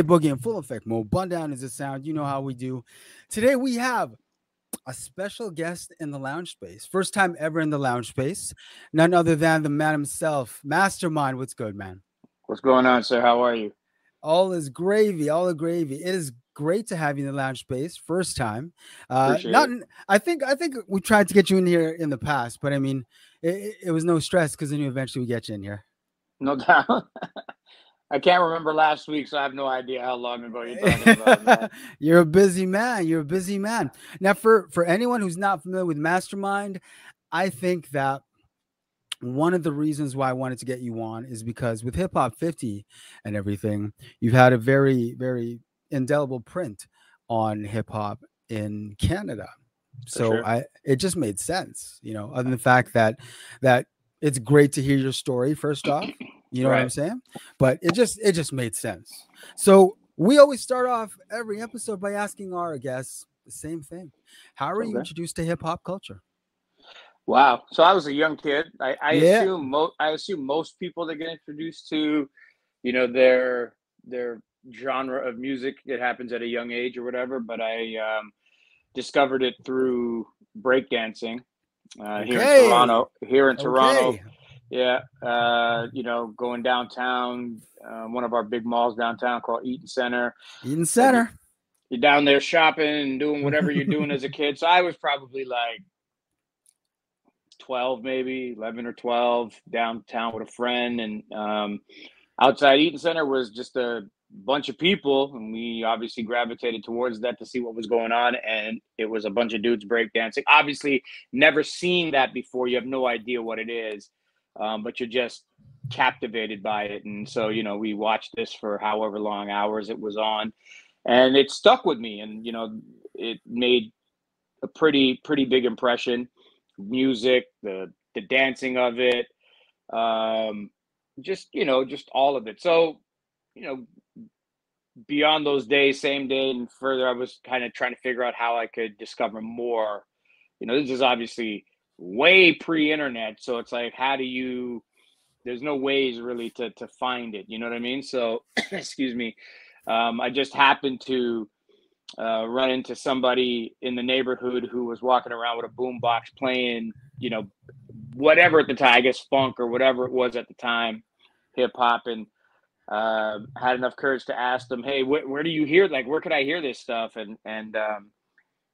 Boogie in full effect mode. Bun down is the sound. You know how we do. Today we have a special guest in the lounge space. First time ever in the lounge space. None other than the man himself, Mastermind. What's good, man? What's going on, sir? How are you? All is gravy. All is gravy. It is great to have you in the lounge space. First time. Appreciate Not. it. I think we tried to get you in here in the past, but I mean, it was no stress because then you eventually we get you in here. No doubt. I can't remember last week, so I have no idea how long ago you're talking about, man. You're a busy man. You're a busy man. Now, for anyone who's not familiar with Mastermind, I think that one of the reasons why I wanted to get you on is because with Hip Hop 50 and everything, you've had a very, very indelible print on hip hop in Canada. So sure. it just made sense, other than the fact that it's great to hear your story first off. You know what I'm Right. saying? But it just made sense. So we always start off every episode by asking our guests the same thing. How are you Okay. introduced to hip hop culture? Wow. So I was a young kid. I Yeah. assume most people that get introduced to, their genre of music, it happens at a young age or whatever. But I discovered it through breakdancing here in Okay. Toronto. Here in Toronto, Okay. yeah. Going downtown, one of our big malls downtown called Eaton Center. Eden Uh, you- Center. You're down there shopping and doing whatever you're doing as a kid. So I was probably like 12, maybe 11 or 12, downtown with a friend. And outside Eaton Center was just a bunch of people. And we obviously gravitated towards that to see what was going on. And it was a bunch of dudes breakdancing. Obviously, never seen that before. You have no idea what it is, but you're just captivated by it. And so, we watched this for however long hours it was on. And it stuck with me. And, it made a pretty big impression. Music, the dancing of it, just all of it. So, you know, beyond those days, same day and further, I was kind of trying to figure out how I could discover more. This is obviously way pre-internet, so it's like, how do you? There's no ways really to find it. You know what I mean? So, excuse me. I just happened to run into somebody in the neighborhood who was walking around with a boombox playing, whatever at the time, I guess funk or whatever it was at the time, hip hop, and had enough courage to ask them, "Hey, where do you hear? Like, where could I hear this stuff?" And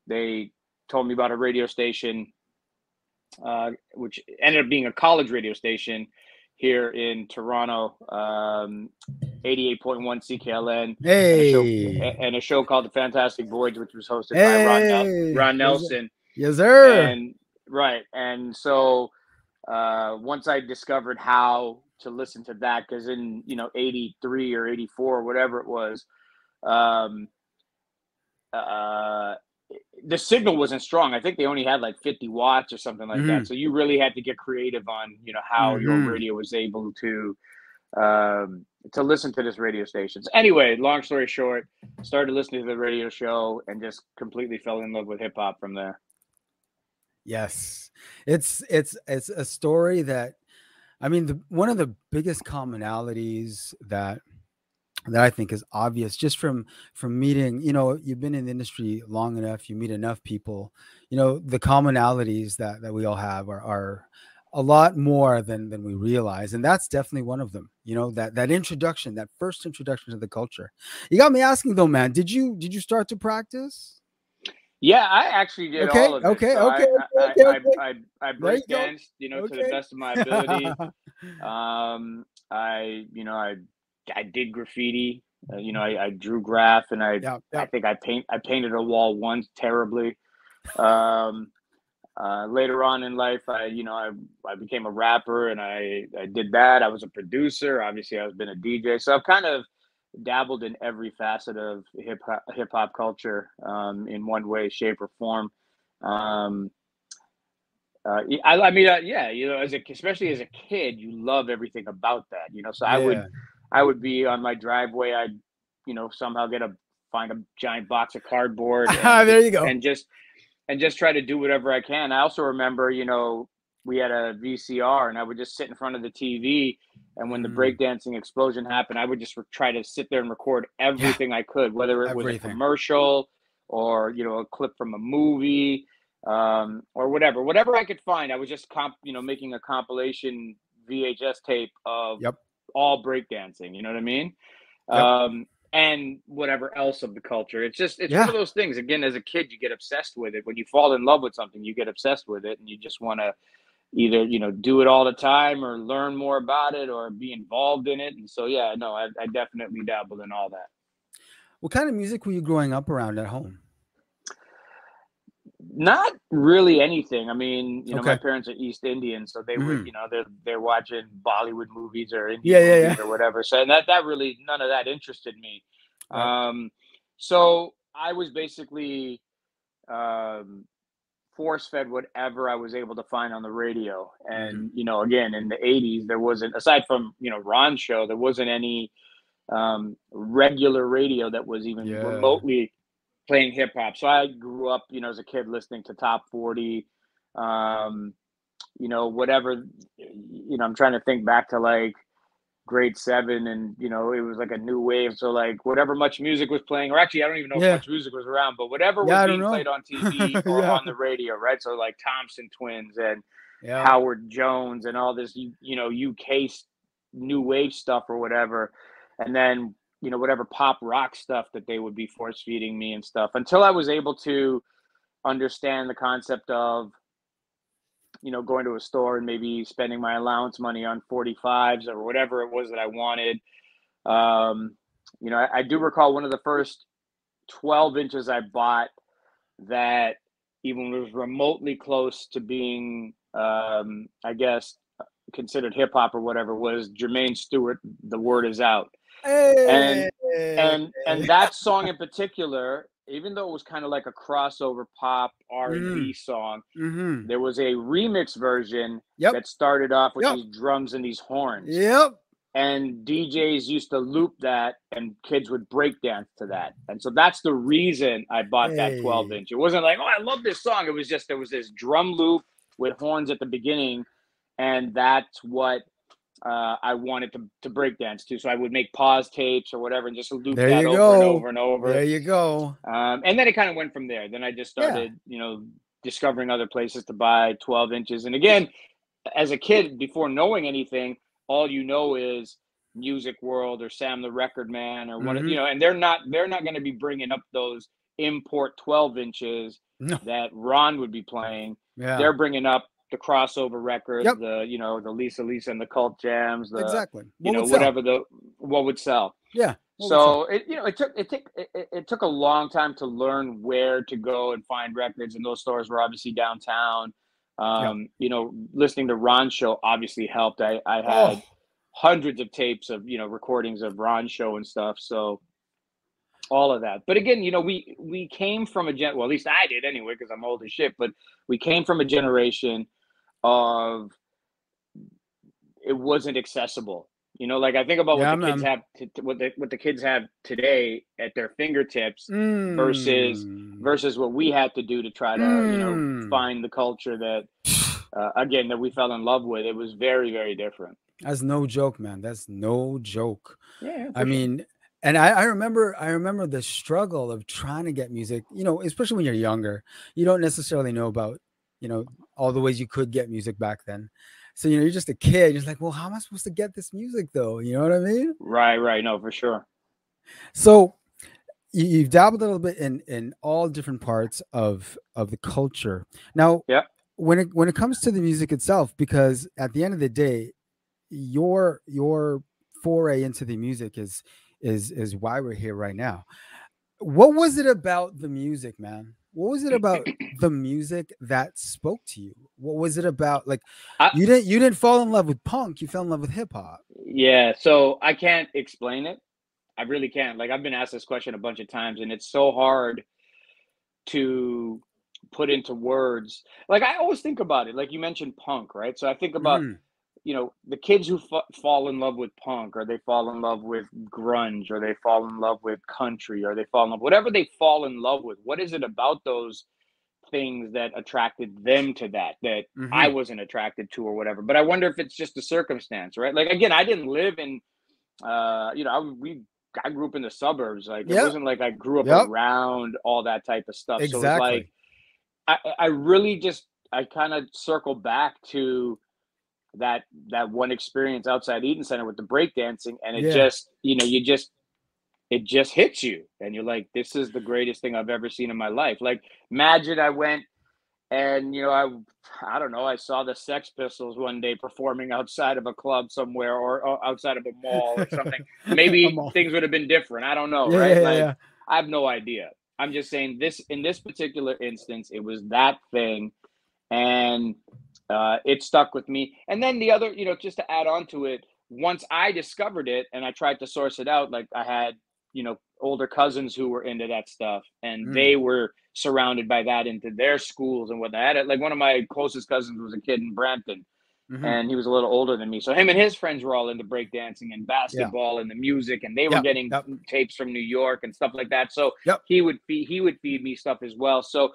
they told me about a radio station, which ended up being a college radio station here in Toronto, 88.1 CKLN, Hey. and a show called The Fantastic Voyage, which was hosted by Hey. Ron Nelson. Yes, sir. And right. And so once I discovered how to listen to that, because in 83 or 84 or whatever it was, the signal wasn't strong. I think they only had like 50 watts or something like that. So you really had to get creative on how your radio was able to listen to this radio station. So anyway, long story short, started listening to the radio show and just completely fell in love with hip hop from there. Yes, it's a story that, I mean, one of the biggest commonalities that I think is obvious just from meeting, you've been in the industry long enough, you meet enough people, the commonalities that we all have are a lot more than we realize. And that's definitely one of them, that introduction, that first introduction to the culture. You got me asking though, man, did you start to practice? Yeah, I actually did all of it. Okay. I break danced, to the best of my ability. I did graffiti. I drew graph, and I think I painted a wall once terribly. Later on in life, I became a rapper, and I did that. I was a producer. Obviously, I've been a DJ, so I've kind of dabbled in every facet of hip hop culture in one way, shape, or form. Especially as a kid, you love everything about that. So I would be on my driveway. I'd somehow find a giant box of cardboard. There you go. And just try to do whatever I can. I also remember, we had a VCR, and I would just sit in front of the TV. And when the breakdancing explosion happened, I would just try to sit there and record Yeah, everything I could, whether it was a everything. commercial or, a clip from a movie, or whatever I could find. I was just making a compilation VHS tape of Yep. all breakdancing. You know what I mean? Yep. And whatever else of the culture. It's one Yeah. of those things. Again, as a kid, you get obsessed with it. When you fall in love with something, you get obsessed with it, and you just want to either do it all the time or learn more about it or be involved in it. And so yeah, no, I definitely dabbled in all that. What kind of music were you growing up around at home? Not really anything. I mean, my Okay. parents are East Indian, so they would, Hmm. they're watching Bollywood movies or Indian Yeah, yeah, movies yeah. or whatever. So that really, none of that interested me. Right. So I was basically um, force fed whatever I was able to find on the radio. Mm. And again, in the '80s, there wasn't, aside from Ron's show, there wasn't any regular radio that was even Yeah. remotely playing hip hop. So I grew up, as a kid listening to top 40, um, whatever, I'm trying to think back to like grade 7, and it was like a new wave. So like whatever much music was playing, or actually I don't even know if Yeah. much music was around, but whatever was Yeah. I don't being know. played on TV or Yeah. on the radio, right? So like Thompson Twins and Yeah. Howard Jones and all this, UK new wave stuff or whatever. And then, whatever pop rock stuff that they would be force feeding me and stuff, until I was able to understand the concept of, going to a store and maybe spending my allowance money on 45s or whatever it was that I wanted. I do recall one of the first 12 inches I bought that even was remotely close to being, I guess, considered hip hop or whatever, was Jermaine Stewart. The Word Is Out. Hey. And that song in particular, even though it was kind of like a crossover pop R&B Mm. song, Mm-hmm. there was a remix version Yep. that started off with Yep. these drums and these horns. Yep. And DJs used to loop that, and kids would break dance to that. And so that's the reason I bought that 12 Hey. inch. It wasn't like, oh, I love this song. It was just, there was this drum loop with horns at the beginning. And that's what I wanted to break dance to. So I would make pause tapes or whatever and just loop There that you over and go. over and over. There you go. And then it kind of went from there. Then I just Yeah. started, discovering other places to buy 12 inches. And again, as a kid, before knowing anything, all is Music World or Sam the Record Man or what, Mm-hmm. and they're not going to be bringing up those import 12 inches No. that Ron would be playing. Yeah. They're bringing up the crossover records, Yep. the Lisa and the Cult Jams, the Exactly. What would sell? whatever what would sell. Yeah. What would sell? So it took a long time to learn where to go and find records, and those stores were obviously downtown. Yeah. Listening to Ron's show obviously helped. I Oh. had hundreds of tapes of recordings of Ron's show and stuff. So all of that. But again, we came from well, at least I did anyway, because I'm old as shit. But we came from a generation of, it wasn't accessible. Like I think about what Yeah, the kids man. have, what the kids have today at their fingertips versus Mm. what we had to do to try to find the culture that again that we fell in love with. It was very, very different. That's no joke, man. That's no joke. Yeah, I for sure. mean, and I remember the struggle of trying to get music, especially when you're younger. You don't necessarily know about, all the ways you could get music back then. So, you're just a kid. You're just like, well, how am I supposed to get this music though? You know what I mean? Right. No, for sure. So you've dabbled a little bit in all different parts of the culture. Now, Yeah. when it comes to the music itself, because at the end of the day, your foray into the music is why we're here right now. What was it about the music, man? What was it about the music that spoke to you? What was it about? Like, you didn't fall in love with punk, you fell in love with hip hop. Yeah, so I can't explain it. I really can't. Like, I've been asked this question a bunch of times, and it's so hard to put into words. Like, I always think about it. Like, you mentioned punk, right? So I think about, Mhm. The kids who fall in love with punk, or they fall in love with grunge, or they fall in love with country, or they fall in love, whatever they fall in love with. What is it about those things that attracted them to that I Mm-hmm. wasn't attracted to or whatever. But I wonder if it's just a circumstance, right? Like, again, I didn't live in, I grew up in the suburbs. Like, it Yep. wasn't like I grew up Yep. around all that type of stuff. So it was like, Exactly. I really just, I kind of circle back to that one experience outside Eden Center with the breakdancing, and it Yeah. just, it just hits you, and you're like, this is the greatest thing I've ever seen in my life. Like, imagine I went and I don't know, I saw the Sex Pistols one day performing outside of a club somewhere, or outside of a mall or something. I'm Maybe all. things would have been different. I don't know, Yeah. Yeah. right? Yeah. Like, Yeah. I have no idea. I'm just saying, this in this particular instance, it was that thing, and it stuck with me. And then the other, just to add on to it, once I discovered it and I tried to source it out, like, I had, older cousins who were into that stuff, and Mm. they were surrounded by that into their schools and whatnot. Like, one of my closest cousins was a kid in Brampton, Mm-hmm. and he was a little older than me. So him and his friends were all into breakdancing and Yeah. basketball and the music, and they were Yep. getting Yep. tapes from New York and stuff like that. So Yep. he would feed me stuff as well. So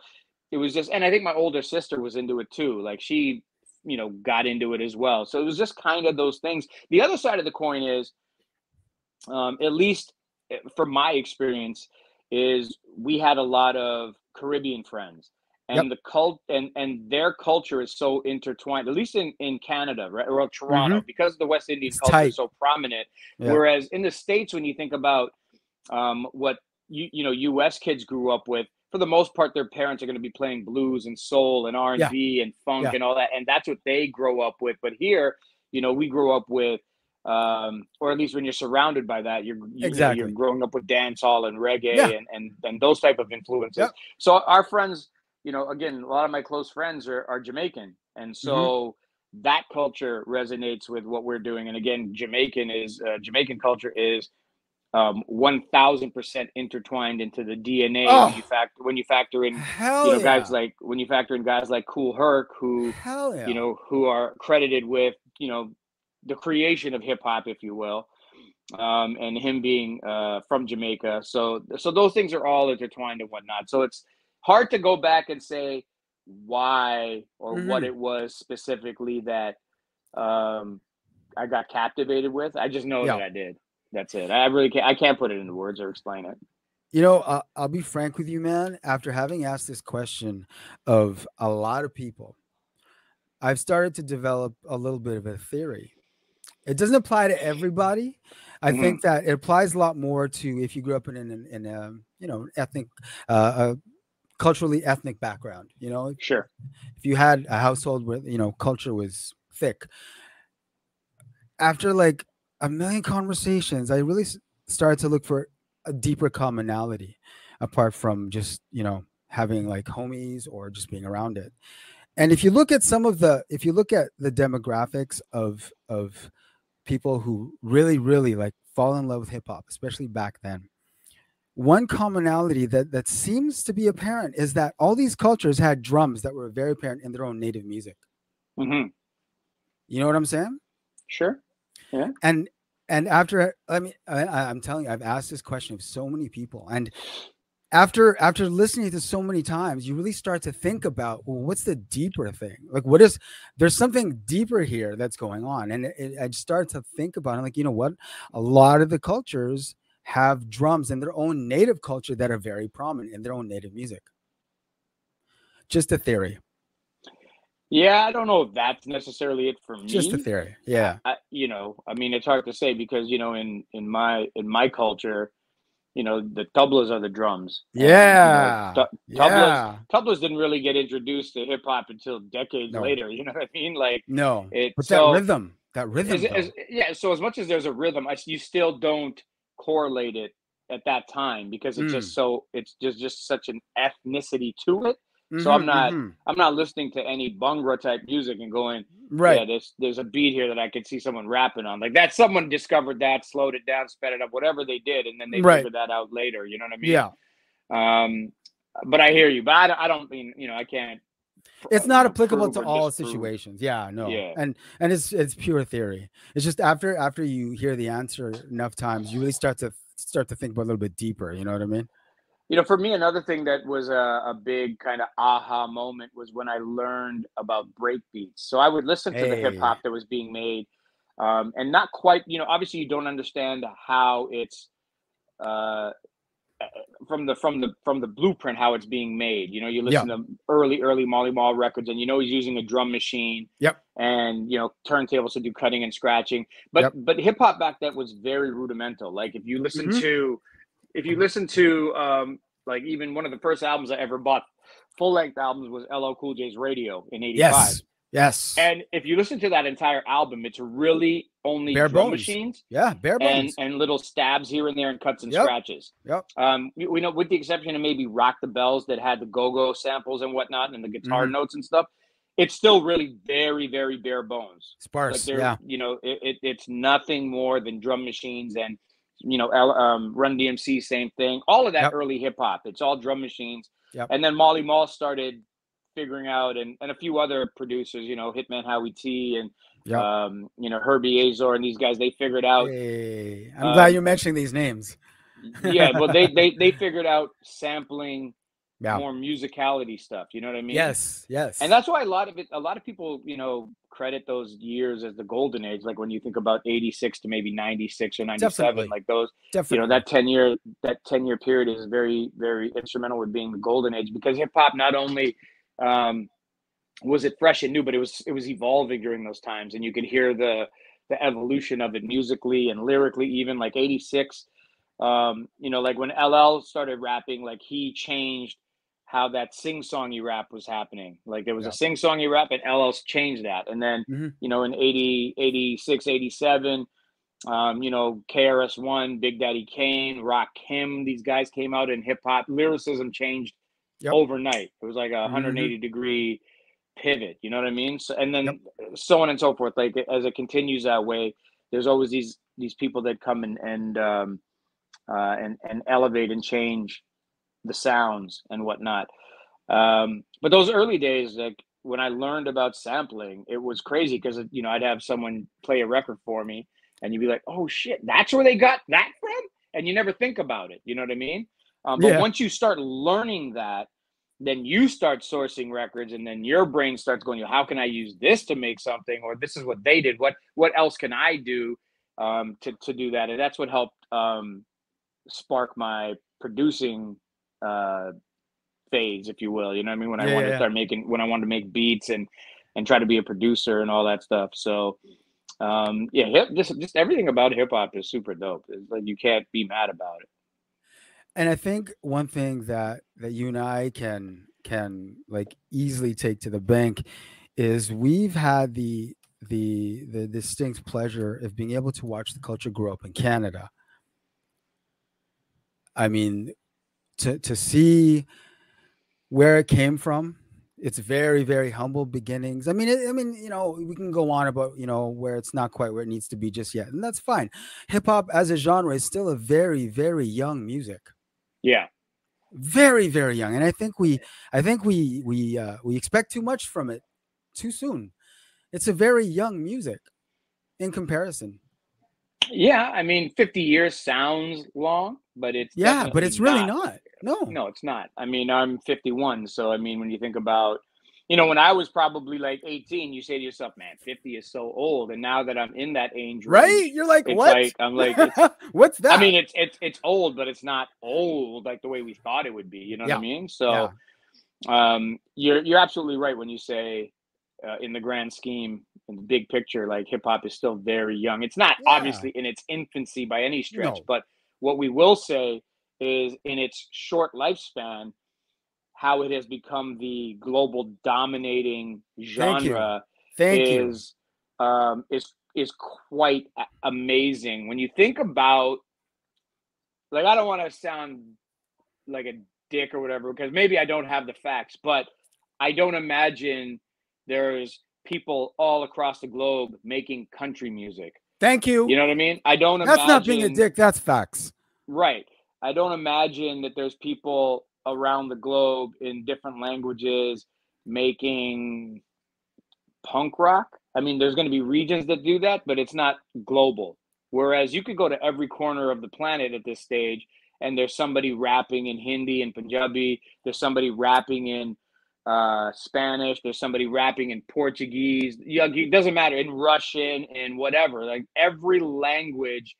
it was just, and I think my older sister was into it too. Like, she, got into it as well. So it was just kind of those things. The other side of the coin is, at least from my experience, is we had a lot of Caribbean friends, Yep. and and their culture is so intertwined, at least in Canada, right? Or Mm-hmm. Toronto, because the West Indian It's culture is tight. so prominent. Yeah. Whereas in the States, when you think about what U.S. kids grew up with, for the most part, their parents are going to be playing blues and soul and R and Yeah. B and funk Yeah. and all that, and that's what they grow up with. But here, we grew up with, or at least when you're surrounded by that, you're Exactly. growing up with dance hall and Yeah. reggae and those type of influences. Yep. So our friends, again, a lot of my close friends are Jamaican, and Mm-hmm. so that culture resonates with what we're doing. And again, Jamaican culture is 1000% intertwined into the DNA when Oh, you factor in, hell guys yeah. like when you factor in guys like Cool Herc, who Hell yeah. who are credited with the creation of hip hop, if you will, and him being from Jamaica. So those things are all intertwined and whatnot. So it's hard to go back and say why or what Mm-hmm. it was specifically that I got captivated with. I just know that Yeah. I did. That's it. I really can't. I can't put it into words or explain it. I'll be frank with you, man. After having asked this question of a lot of people, I've started to develop a little bit of a theory. It doesn't apply to everybody. I Hmm. think that it applies a lot more to if you grew up in a ethnic, a culturally ethnic background. Sure. If you had a household where culture was thick. After like a million conversations, I really started to look for a deeper commonality apart from just having like homies or just being around it. And if you look at the demographics of people who really really like fall in love with hip hop, especially back then, one commonality that seems to be apparent is that all these cultures had drums that were very apparent in their own native music. Hmm. You know what I'm saying? Sure. Yeah. and and after I'm telling you, I've asked this question of so many people, and after listening to so many times, you really start to think about, well, what's the deeper thing? Like, there's something deeper here that's going on. And I start to think about it, like, you know what, a lot of the cultures have drums in their own native culture that are very prominent in their own native music. Just a theory. Yeah. I don't know if that's necessarily it for Just a me. theory. Yeah. I mean, it's hard to say because in my culture, the tablas are the drums, and Yeah. tablas Yeah. tablas didn't really get introduced to hip hop until decades No. later. You know what I mean? Like, No. it. But So that rhythm though. yeah. So as much as there's a rhythm, you still don't correlate it at that time because Mm. it's just such an ethnicity to it. So Mm-hmm. I'm Mm-hmm. not listening to any Bhangra type music and going, yeah, Right. there's a beat here that I could see someone rapping on. Like, that someone discovered that, slowed it down, sped it up, whatever they did, and then they Right. figured that out later. You know what I mean? Yeah. Um, but I hear you. But I don't mean, I can't, It's not applicable prove to or all disprove. situations. Yeah, no. Yeah. And it's pure theory. It's just after you hear the answer enough times, you really start to think about it a little bit deeper, you know what I mean? For me, another thing that was a big kind of aha moment was when I learned about break beats. So I would listen to the hip Hey, hop that was being made, and not quite, obviously you don't understand how it's uh, from the blueprint how it's being made. You yeah, listen to early Molly Mall records, and he's using a drum machine yep, and turntables to do cutting and scratching. But yep, but hip hop back then was very rudimental. Like hmm if you listen to like even one of the first albums I ever bought, full length albums, was LL Cool J's Radio in '85. yes, yes, And if you listen to that entire album, it's really only bare drum bones, machines yeah, bare and bones, and little stabs here and there and cuts and yep, scratches. yep, We know, with the exception of maybe Rock the Bells that had the go-go samples and whatnot and the guitar hmm notes and stuff, it's still really very, very bare bones. Like sparse, yeah, it's nothing more than drum machines and Run DMC, same thing. All of that yep, early hip hop, it's all drum machines. yep, And then Molly Mall started figuring out, and a few other producers, Hitman Howie T and yep. Herbie Azor and these guys, they figured out. Hey, I'm glad Um, you're mentioning these names. yeah, well, they figured out sampling Yeah. more musicality stuff. You know what I mean? Yes. And Yes. that's why a lot of people, credit those years as the golden age. Like when you think about '86 to maybe '96 or '97, Definitely. like those, Definitely. that 10 year period is very, very instrumental with being the golden age, because hip hop not only um, was it fresh and new, but it was evolving during those times, and you could hear the evolution of it musically and lyrically. Even like '86, like when LL started rapping, like he changed how that sing-songy rap was happening. Like there was a Yeah. sing-songy rap, and LL's changed that. And then hmm in 80, 86, 87, KRS-One, Big Daddy Kane, Rakim, these guys came out, and hip hop lyricism changed Yep. overnight. It was like a hmm 180-degree pivot. You know what I mean? So, and Yep. then so on and so forth. Like as it continues that way, there's always these people that come and elevate and change the sounds and whatnot. But those early days, like when I learned about sampling, it was crazy because I'd have someone play a record for me, and you'd be like, "Oh shit, that's where they got that from," and you never think about it. You know what I mean? But Yeah. once you start learning that, then you start sourcing records, and then your brain starts going, "How can I use this to make something?" Or this is what they did. What else can I do to do that? And that's what helped spark my producing uh, phase, if you will. You know what I mean? When I Yeah. wanted to Yeah. start making, when I wanted to make beats and try to be a producer and all that stuff. So yeah, just everything about hip hop is super dope. It's like you can't be mad about it. And I think one thing that you and I can like easily take to the bank is we've had the distinct pleasure of being able to watch the culture grow up in Canada. I mean, to see where it came from, it's very very humble beginnings. I mean, we can go on about where it's not quite where it needs to be just yet, and that's fine. Hip hop as a genre is still a very very young music, Yeah. very very young, and I think we expect too much from it too soon. It's a very young music in comparison. Yeah. I mean, 50 years sounds long, but it's Yeah, but definitely it's really not. not. No. No, it's not. I mean, I'm 51, so I mean, when you think about, when I was probably like 18, you say to yourself, "Man, 50 is so old." And now that I'm in that age Right? range, You're like, it's what? like I'm like it's. What's I mean, that? it's old, but it's not old like the way we thought it would be. You know what I Yeah. mean? Yeah. So, you're absolutely right when you say, in the grand scheme, in the big picture, like hip hop is still very young. It's not Yeah. obviously in its infancy by any stretch, No. but what we will say is in its short lifespan, how it has become the global dominating Thank you. genre Thank you. is is quite amazing when you think about. Like, I don't want to sound like a dick or whatever, because maybe I don't have the facts, but I don't imagine there's people all across the globe making country music. Thank You you. know what I mean? I don't That's not being a imagine. dick. That's facts. Right. I don't imagine that there's people around the globe in different languages making punk rock. I mean, there's going to be regions that do that, but it's not global. Whereas you could go to every corner of the planet at this stage, and there's somebody rapping in Hindi and Punjabi. There's somebody rapping in Spanish. There's somebody rapping in Portuguese. Yeah, it doesn't matter, in Russian and whatever. Like every language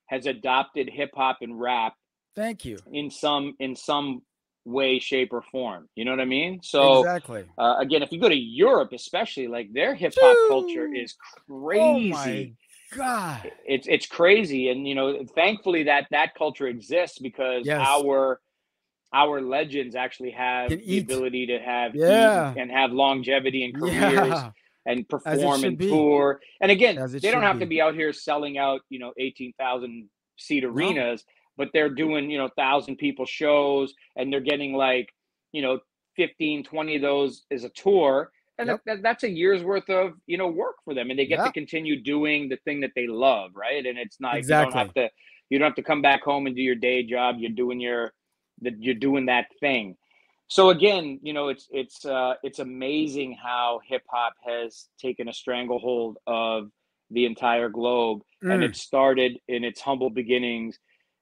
has adopted hip hop and rap. Thank you. In some way, shape, or form. You know what I mean? So Exactly. again, if you go to Europe, especially, like their hip hop culture is crazy. Oh my God. It's crazy, and you know, thankfully that culture exists because our legends actually have the ability to have eat and have longevity and careers and perform and tour. And again, they don't have to be out here selling out, you know, 18,000 seat arenas, but they're doing, you know, 1,000 people shows, and they're getting like, you know, 15, 20 of those as a tour. And that's a year's worth of, you know, work for them. And they get to continue doing the thing that they love. Right. And it's not, you don't have to come back home and do your day job. You're doing that thing. So again, you know, it's amazing how hip hop has taken a stranglehold of the entire globe. And it started in its humble beginnings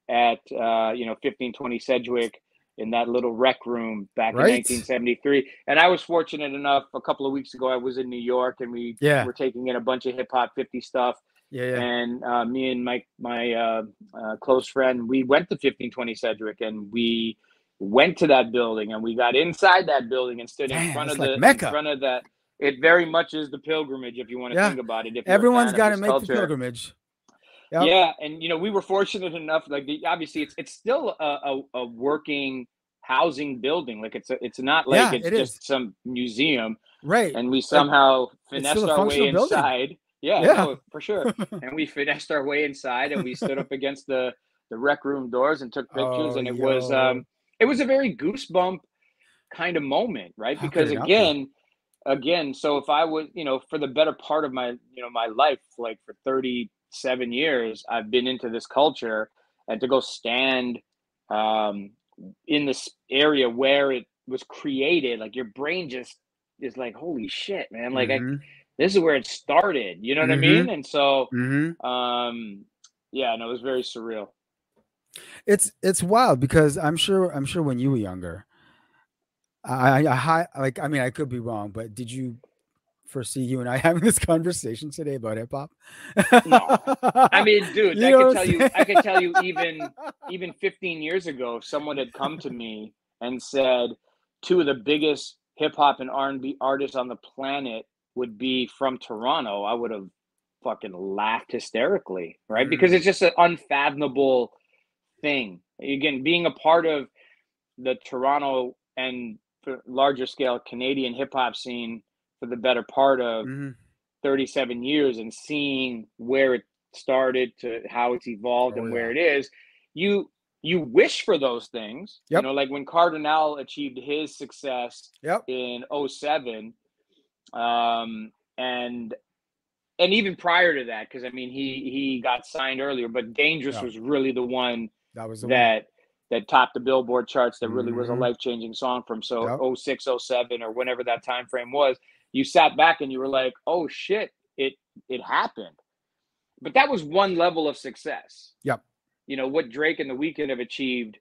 at, 1520 Sedgwick in that little rec room back in 1973. And I was fortunate enough, a couple of weeks ago, I was in New York, and we were taking in a bunch of hip hop 50 stuff. And me and my close friend, we went to 1520 Sedgwick, and we went to that building, and we got inside that building and stood in front of that. It very much is the pilgrimage, if you want to think about it. If everyone's got to make the pilgrimage. Yep. Yeah, and you know, we were fortunate enough. Like, obviously, it's still a working housing building. Like, it's not like it's just some museum, right? And we somehow finessed our way inside. No, for sure. And we finessed our way inside, and we stood up against the rec room doors and took pictures. And it was a very goosebump kind of moment, right? Because again, so if I was, you know, for the better part of my, you know, my life, like for 37 years, I've been into this culture, and to go stand in this area where it was created, like your brain just is like, holy shit, man. Like this is where it started, you know what I mean? And so, it was very surreal. It's wild because I'm sure when you were younger, I could be wrong, but did you foresee you and I having this conversation today about hip hop? No, I mean, dude, I could tell you even 15 years ago, if someone had come to me and said two of the biggest hip hop and R&B artists on the planet would be from Toronto, I would have fucking laughed hysterically, right? Because it's just an unfathomable thing. Again, being a part of the Toronto and larger scale Canadian hip hop scene for the better part of 37 years, and seeing where it started to how it's evolved and where it is, you wish for those things. You know, like when Cardinal achieved his success in 2007, and even prior to that, because I mean he got signed earlier, but Dangerous was really the one that topped the Billboard charts, that really was a life-changing song from 06, 07, or whenever that time frame was. You sat back and you were like, oh shit, it happened. But that was one level of success. You know, what Drake and The Weeknd have achieved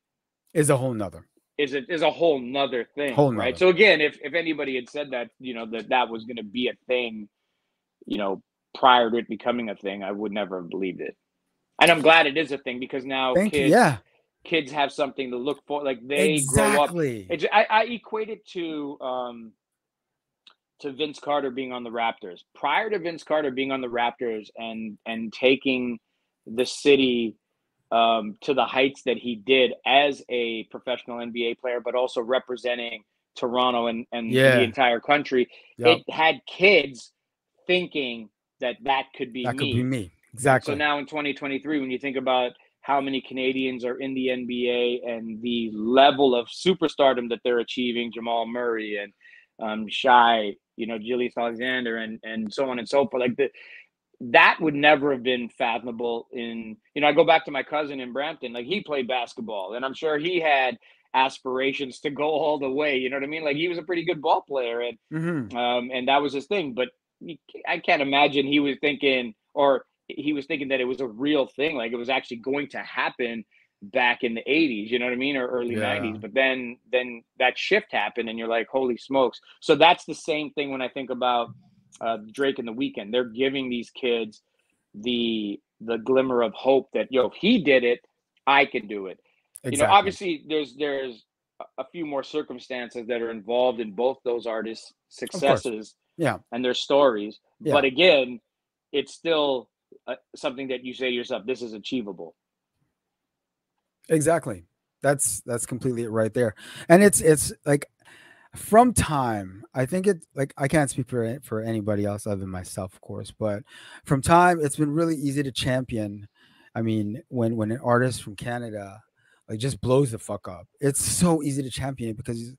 is a whole nother. Is a whole nother thing, right? So again, if anybody had said that, you know, that was going to be a thing, you know, prior to it becoming a thing, I would never have believed it. And I'm glad it is a thing, because now kids have something to look for. Like, they grow up. I equate it to Vince Carter being on the Raptors. Prior to Vince Carter being on the Raptors and taking the city to the heights that he did as a professional NBA player, but also representing Toronto and the entire country, it had kids thinking that could be me. That could be me. Exactly. And so now in 2023, when you think about how many Canadians are in the NBA and the level of superstardom that they're achieving, Jamal Murray and Shai, you know, Julius Alexander, and so on and so forth, like that would never have been fathomable. In, you know, I go back to my cousin in Brampton, like he played basketball, and I'm sure he had aspirations to go all the way. You know what I mean? Like, he was a pretty good ball player, and that was his thing. But I can't imagine he was thinking that it was a real thing, like it was actually going to happen back in the 80s, you know what I mean, or early Yeah. 90s. But then that shift happened, and you're like, holy smokes. So that's the same thing when I think about Drake and The Weeknd. They're giving these kids the glimmer of hope that, if he did it, I can do it. Exactly. Obviously there's a few more circumstances that are involved in both those artists' Of course. successes Yeah. and their stories. But Yeah. again, it's still something that you say to yourself, this is achievable. Exactly. That's completely it right there. And it's like, from time, I think it, like, I can't speak for anybody else other than myself, of course, but from time, it's been really easy to champion. I mean, when an artist from Canada like just blows the fuck up, it's so easy to champion it because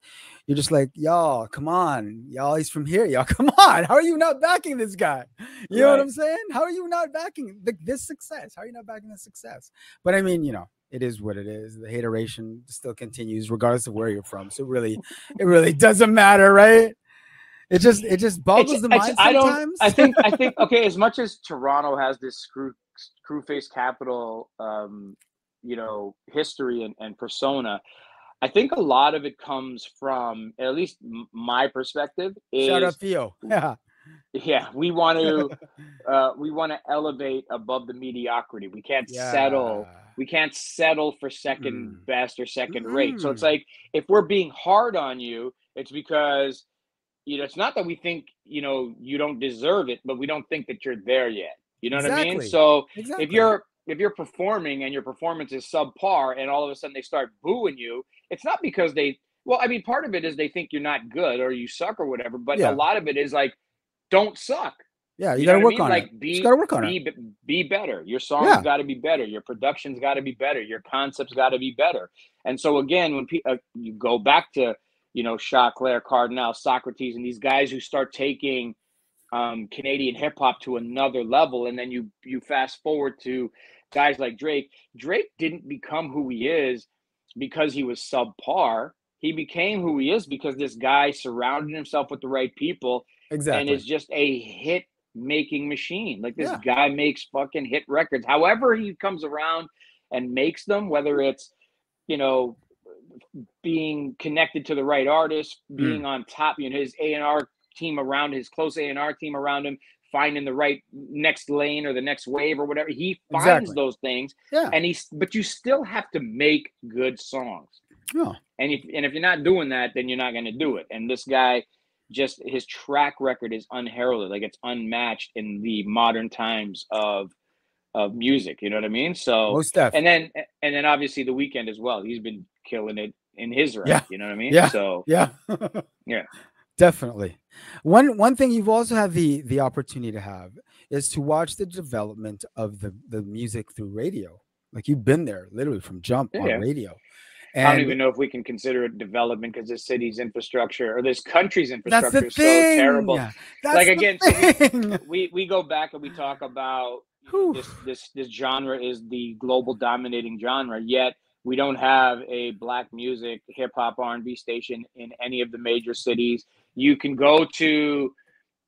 you're just like, y'all, come on, y'all, he's from here, y'all, come on. How are you not backing this guy? You know what Right. I'm saying? How are you not backing this success? How are you not backing this success? But I mean, it is what it is. The hateration still continues regardless of where you're from. So it really doesn't matter, right? It just boggles the It's mind I don't sometimes. I think okay, as much as Toronto has this screw face capital history and persona, I think a lot of it comes from, at least my perspective, Shout out is Theo. Yeah. yeah, we want to elevate above the mediocrity. We can't settle. Yeah. We can't settle for second Mm-mm. best or second rate. So it's Mm-mm. like, if we're being hard on you, it's because, it's not that we think, you don't deserve it, but we don't think that you're there yet. You know what I mean? Exactly. So if Exactly. you're performing and your performance is subpar, and all of a sudden they start booing you, it's not because well, I mean, part of it is they think you're not good or you suck or whatever, but a Yeah. lot of it is like, don't suck. Yeah. You You know got to what I work mean? on it. Like, Just got to work on it. be better. Your songs Yeah. got to be better. Your production's got to be better. Your concepts got to be better. And so again, when you go back to, Claire Cardinal, Socrates, and these guys who start taking Canadian hip hop to another level, and then you fast forward to guys like Drake. Drake didn't become who he is because he was subpar. He became who he is because this guy surrounded himself with the right people, and Exactly. is just a hit making machine. Like, this Yeah. guy makes fucking hit records. However he comes around and makes them, whether it's, you know, being connected to the right artist, Mm. being on top, his A&R team around, his close A&R team around him, finding the right next lane or the next wave or whatever. He finds Exactly. those things, Yeah. but you still have to make good songs. Yeah. And if you're not doing that, then you're not going to do it. And this guy, just his track record is unheralded. Like, it's unmatched in the modern times of music. You know what I mean? So, Most def. and then obviously The Weeknd as well. He's been killing it in his right. Yeah. You know what I mean? Yeah. So Yeah. yeah. Definitely. One thing you've also had the opportunity to have is to watch the development of the music through radio. Like, you've been there literally from jump on Yeah. radio. I don't And even know if we can consider it development, because this city's infrastructure, or this country's that's the infrastructure, is so thing. terrible. That's Like, the again, so thing. we go back and we talk about, Whew. this genre is the global dominating genre, yet we don't have a black music, hip hop, R&B station in any of the major cities. You can go to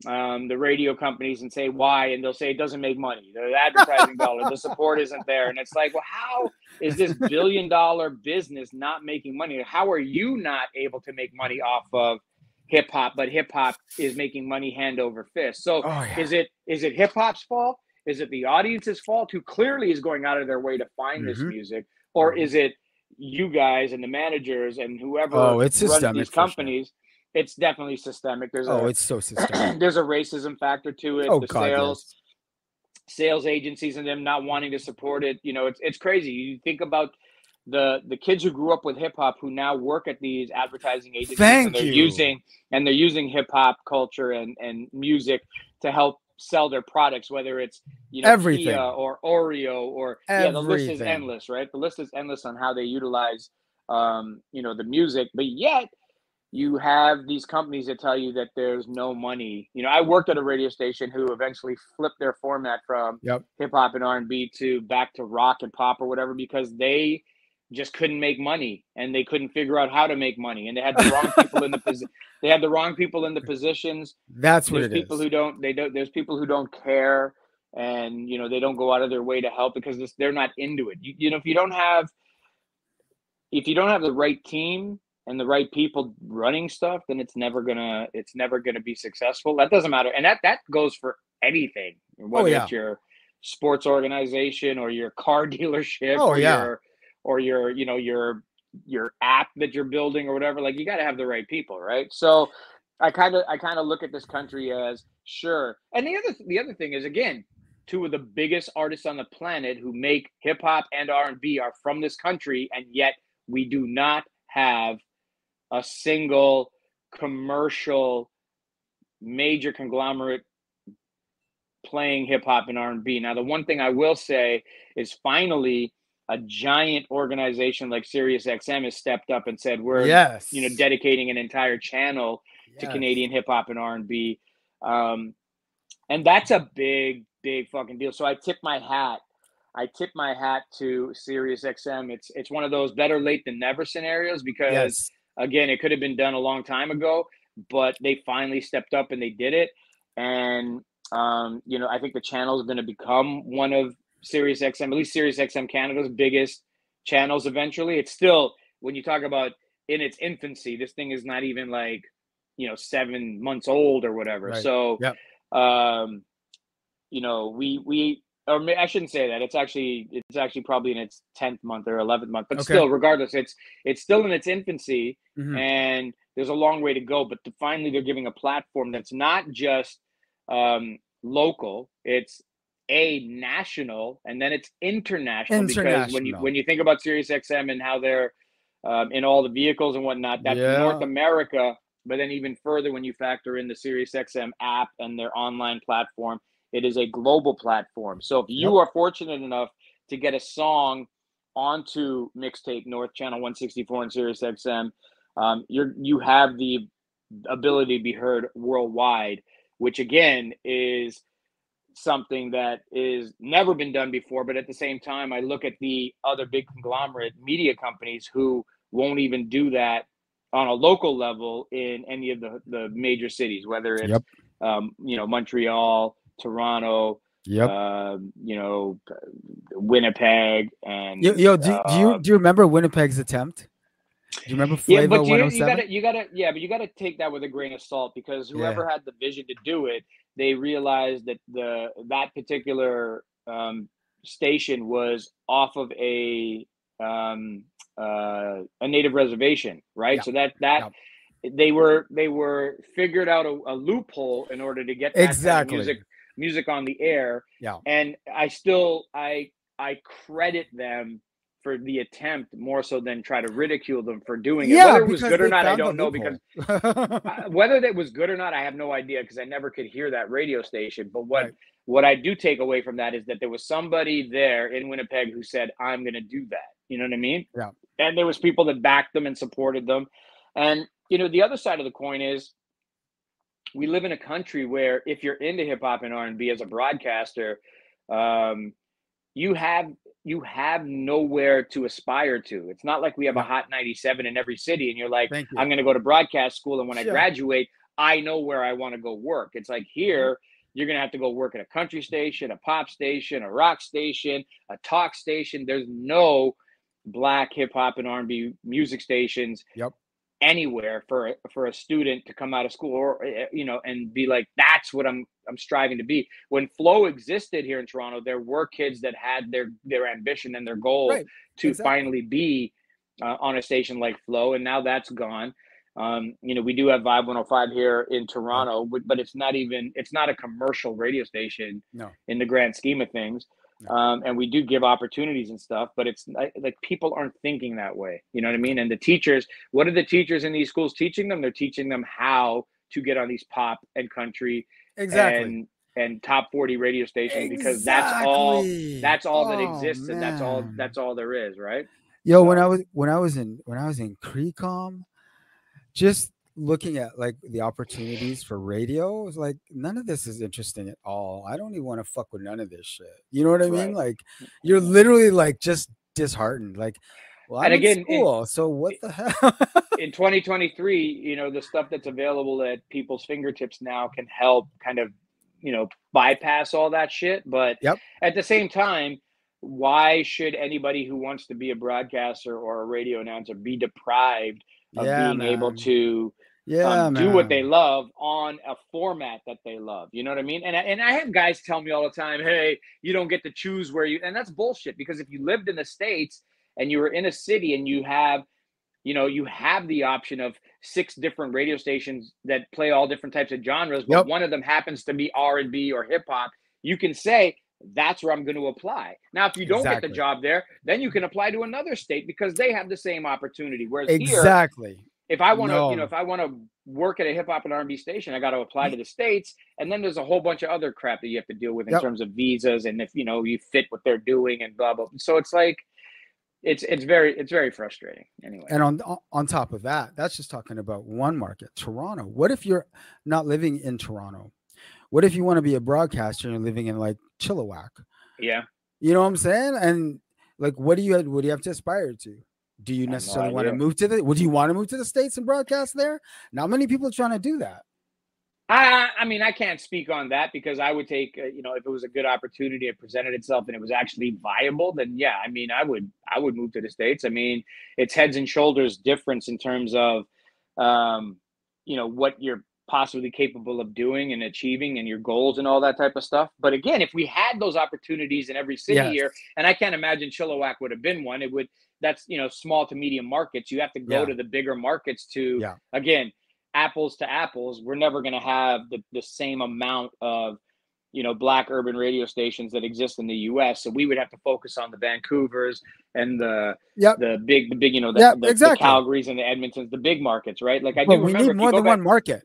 the radio companies and say why, and they'll say it doesn't make money. The advertising dollar, the support isn't there, and it's like, well, how is this billion-dollar business not making money? How are you not able to make money off of hip hop, but hip hop is making money hand over fist? So Oh yeah. is it hip hop's fault? Is it the audience's fault, who clearly is going out of their way to find this Mm-hmm. music, or is it you guys and the managers and whoever Oh, it's runs these systemic for sure. companies? It's definitely systemic. Oh, it's so systemic. There's a racism factor to it. Oh The God, yes. sales agencies and them not wanting to support it. It's crazy. You think about the kids who grew up with hip hop, who now work at these advertising agencies, and Thank they're you. using hip hop culture and music to help sell their products, whether it's Kia Everything. or Oreo, or yeah, the list is Everything. endless, right? The list is endless on how they utilize the music. But yet you have these companies that tell you that there's no money. I worked at a radio station who eventually flipped their format from Yep. hip hop and R&B to back to rock and pop or whatever, because they just couldn't make money, and they couldn't figure out how to make money, and they had the wrong people in the positions. That's what There's it people is. who don't there's people who don't care, and they don't go out of their way to help, because they're not into it. If you don't have if you don't have the right team and the right people running stuff, then it's never gonna be successful. That doesn't matter, and that goes for anything, Oh whether yeah. it's your sports organization or your car dealership Oh or yeah. your your app that you're building or whatever. Like, you got to have the right people, right? So I kind of look at this country as, sure. And the other thing is, again, two of the biggest artists on the planet who make hip hop and R&B are from this country, and yet we do not have a single commercial major conglomerate playing hip hop and R&B. Now, the one thing I will say is, finally a giant organization like SiriusXM has stepped up and said, we're Yes. dedicating an entire channel to Yes. Canadian hip hop and R&B. And that's a big fucking deal. So I tip my hat to SiriusXM. It's one of those better late than never scenarios, because Yes. again, it could have been done a long time ago, but they finally stepped up and they did it. And I think the channel is going to become one of SiriusXM, at least SiriusXM Canada's biggest channels eventually. It's still, when you talk about in its infancy, this thing is not even like 7 months old or whatever. Right. So Yep. we or I shouldn't say that. It's actually probably in its 10th month or 11th month, but Okay. still, regardless, it's still in its infancy, Mhm. and there's a long way to go. But finally, they're giving a platform that's not just local; it's national, and then it's international. Because when you think about SiriusXM and how they're in all the vehicles and whatnot, that's North America. But then even further, when you factor in the SiriusXM app and their online platform, it is a global platform. So if you are fortunate enough to get a song onto Mixtape North Channel 164 and SiriusXM, you have the ability to be heard worldwide, which again is something that is never been done before. But at the same time, I look at the other big conglomerate media companies who won't even do that on a local level in any of the major cities, whether it's Montreal, Toronto, Winnipeg, and do you remember Winnipeg's attempt? Do you remember Flavor but 107? you gotta take that with a grain of salt, because whoever had the vision to do it, they realized that that particular station was off of a native reservation, right? So that they were figured out a loophole in order to get that kind of music on the air. And I credit them for the attempt more so than try to ridicule them for doing it. Whether it was good or not, I don't know, because whether that was good or not, I have no idea, because I never could hear that radio station. But what I do take away from that is that there was somebody there in Winnipeg who said, I'm going to do that. You know what I mean? Yeah. And there was people that backed them and supported them. And, the other side of the coin is, we live in a country where if you're into hip hop and R&B as a broadcaster, you have nowhere to aspire to. It's not like we have a Hot 97 in every city and you're like, I'm going to go to broadcast school, and when I graduate, I know where I want to go work. It's like, here, you're going to have to go work at a country station, a pop station, a rock station, a talk station. There's no Black hip hop and R&B music stations anywhere for a student to come out of school, or and be like, that's what I'm striving to be. When Flow existed here in Toronto, there were kids that had their ambition and their goal to finally be on a station like Flow, and now that's gone. We do have VIBE105 here in Toronto, but it's not a commercial radio station in the grand scheme of things. And we do give opportunities and stuff, but it's like people aren't thinking that way. You know what I mean? And the teachers, what are the teachers in these schools teaching them? They're teaching them how to get on these pop and country and top 40 radio stations, because that's all that exists, and that's all there is, right? Yo, when I was in Pre-Com, just looking at like the opportunities for radio, it was like, none of this is interesting at all. I don't even want to fuck with none of this shit. You know what I mean? Like, you're literally like just disheartened. Like, well, I'm in school, so what the hell? In 2023, the stuff that's available at people's fingertips now can help kind of, bypass all that shit. But at the same time, why should anybody who wants to be a broadcaster or a radio announcer be deprived of Yeah, being able man. to Yeah, do what they man. love on a format that they love? You know what I mean? And I have guys tell me all the time, hey, you don't get to choose where you, and that's bullshit, because if you lived in the States and you were in a city and you have, you have the option of 6 different radio stations that play all different types of genres, but Yep. one of them happens to be R&B or hip hop, you can say, that's where I'm going to apply. Now, if you don't get the Exactly. job there, then you can apply to another state because they have the same opportunity. Whereas here, Exactly. if I want to, No. if I want to work at a hip hop and R&B station, I got to apply to the States. And then there's a whole bunch of other crap that you have to deal with in Yep. terms of visas. And if, you fit what they're doing and blah, blah. So it's like, it's very frustrating anyway. And on top of that, that's just talking about one market, Toronto. What if you're not living in Toronto? What if you want to be a broadcaster and you're living in like Chilliwack? Yeah. You know what I'm saying? And like, what do you have to aspire to? Do you necessarily want to move to would you want to move to the States and broadcast there? Not many people are trying to do that. I mean, I can't speak on that because I would take, if it was a good opportunity, it presented itself and it was actually viable, then yeah, I mean, I would move to the States. I mean, it's heads and shoulders difference in terms of, what you're possibly capable of doing and achieving and your goals and all that type of stuff. But again, if we had those opportunities in every city Yes. here, and I can't imagine Chilliwack would have been one, that's, small to medium markets. You have to go to the bigger markets to, again, apples to apples, we're never going to have the same amount of, Black urban radio stations that exist in the U.S. So we would have to focus on the Vancouvers and the big, the Calgarys and the Edmontons, the big markets, right? Like I do remember, we need more than one market.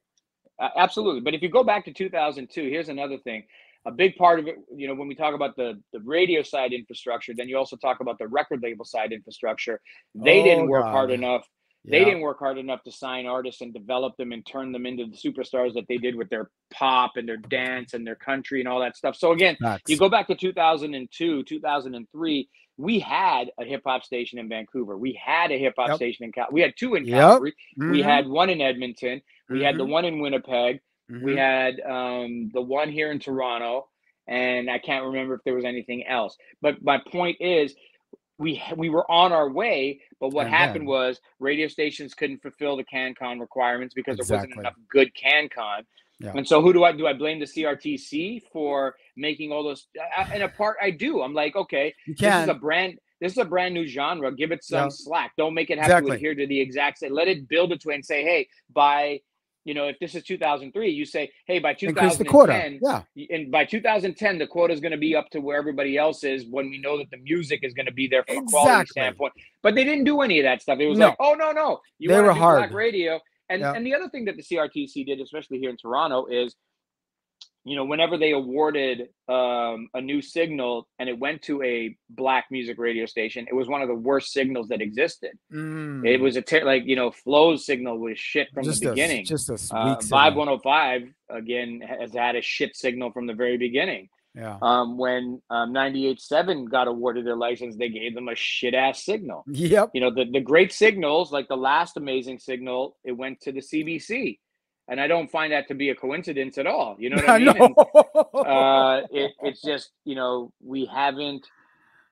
Absolutely. But if you go back to 2002, here's another thing. A big part of it, when we talk about the radio side infrastructure, then you also talk about the record label side infrastructure. They didn't work hard enough. They didn't work hard enough to sign artists and develop them and turn them into the superstars that they did with their pop and their dance and their country and all that stuff. So again, you go back to 2002, 2003, we had a hip hop station in Vancouver. We had a hip hop station in Calgary. We had 2 in Calgary. We had 1 in Edmonton. We had the 1 in Winnipeg. We had the 1 here in Toronto. And I can't remember if there was anything else. But my point is, we were on our way, but what happened was radio stations couldn't fulfill the CanCon requirements because there wasn't enough good CanCon. Yeah. And so who do I blame the CRTC for making all those? And a part I do. I'm like, okay, this is a brand new genre. Give it some slack. Don't make it have to adhere to the exact same. Let it build its way and say, hey, by if this is 2003, you say, hey, by 2010, increase the quota. And by 2010, the quota is going to be up to where everybody else is when we know that the music is going to be there from a quality standpoint. But they didn't do any of that stuff. It was like, oh, no. You want to do black radio. And the other thing that the CRTC did, especially here in Toronto, is, whenever they awarded a new signal and it went to a black music radio station, it was one of the worst signals that existed. It was Flo's signal was shit from the beginning. Just a weak VIBE105 again has had a shit signal from the very beginning. Yeah. When 98.7 got awarded their license, they gave them a shit ass signal. Yep. The great signals, like the last amazing signal, it went to the CBC. And I don't find that to be a coincidence at all. You know what I mean? And, it's just, we haven't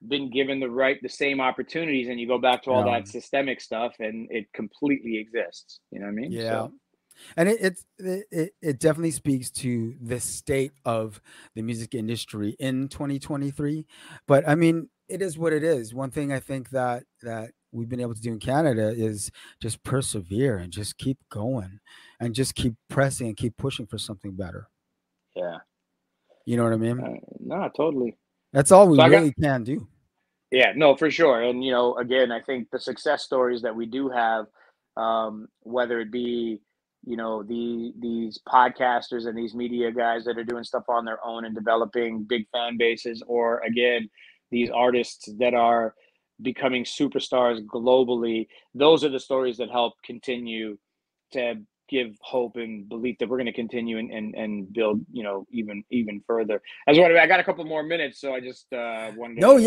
been given the same opportunities. And you go back to all that systemic stuff and it completely exists. You know what I mean? Yeah. So. And it definitely speaks to the state of the music industry in 2023. But I mean, it is what it is. One thing I think that we've been able to do in Canada is just persevere and just keep going and just keep pressing and keep pushing for something better. Yeah. You know what I mean? No, totally. That's all we really can do. Yeah, no, for sure. And, again, I think the success stories that we do have, whether it be, these podcasters and these media guys that are doing stuff on their own and developing big fan bases, or again, these artists that are becoming superstars globally, those are the stories that help continue to give hope and belief that we're going to continue and build, even further. I got a couple more minutes, so I just wanted to see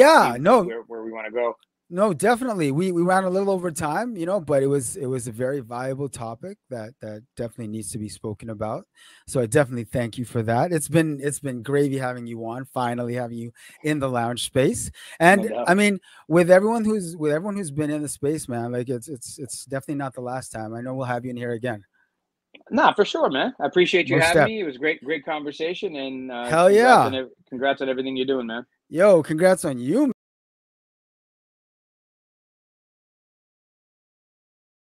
where we want to go. No, definitely. We ran a little over time, but it was a very viable topic that definitely needs to be spoken about. So I definitely thank you for that. It's been gravy having you on, finally having you in the lounge space. No And I doubt. mean, with everyone who's been in the space, man, like it's definitely not the last time. I know we'll have you in here again. Nah, for sure, man. I appreciate you Most having step. me. It was great conversation, and Hell yeah. congrats on everything you're doing, man. Yo, congrats on you,